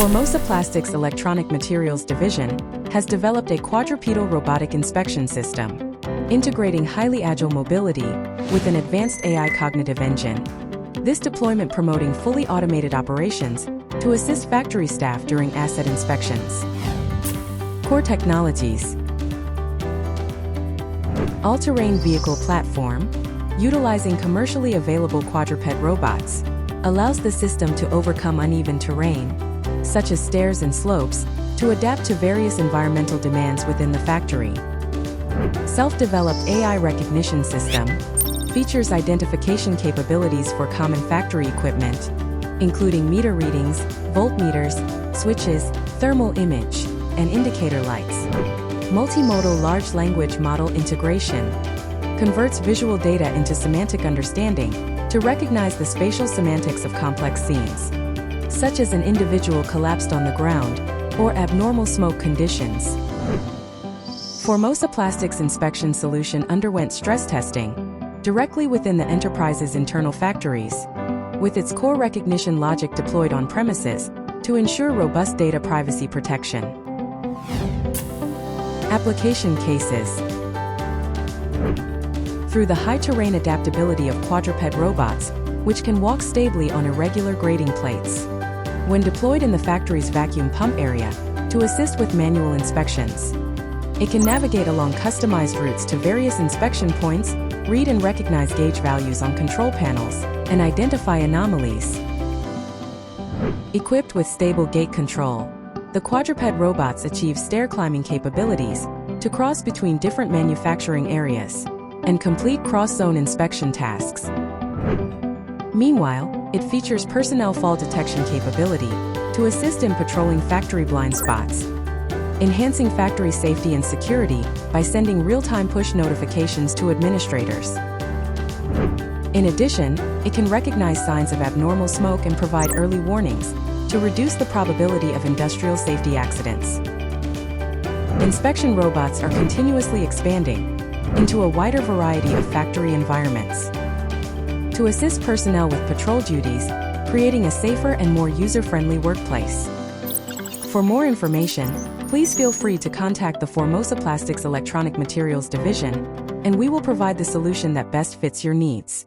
Formosa Plastics Electronic Materials Division has developed a quadrupedal robotic inspection system, integrating highly agile mobility with an advanced AI cognitive engine. This deployment promoting fully automated operations to assist factory staff during asset inspections. Core technologies: all-terrain vehicle platform, utilizing commercially available quadruped robots, allows the system to overcome uneven terrain, such as stairs and slopes, to adapt to various environmental demands within the factory. Self-developed AI recognition system features identification capabilities for common factory equipment, including meter readings, voltmeters, switches, thermal image, and indicator lights. Multimodal large language model integration converts visual data into semantic understanding to recognize the spatial semantics of complex scenes, such as an individual collapsed on the ground or abnormal smoke conditions. Formosa Plastics inspection solution underwent stress testing directly within the enterprise's internal factories, with its core recognition logic deployed on premises to ensure robust data privacy protection. Application cases: through the high-terrain adaptability of quadruped robots, which can walk stably on irregular grading plates, when deployed in the factory's vacuum pump area to assist with manual inspections. It can navigate along customized routes to various inspection points, read and recognize gauge values on control panels, and identify anomalies. Equipped with stable gate control, the quadruped robots achieve stair climbing capabilities to cross between different manufacturing areas and complete cross-zone inspection tasks. Meanwhile, it features personnel fall detection capability to assist in patrolling factory blind spots, enhancing factory safety and security by sending real-time push notifications to administrators. In addition, it can recognize signs of abnormal smoke and provide early warnings to reduce the probability of industrial safety accidents. Inspection robots are continuously expanding into a wider variety of factory environments to assist personnel with patrol duties, creating a safer and more user-friendly workplace. For more information, please feel free to contact the Formosa Plastics Electronic Materials Division, and we will provide the solution that best fits your needs.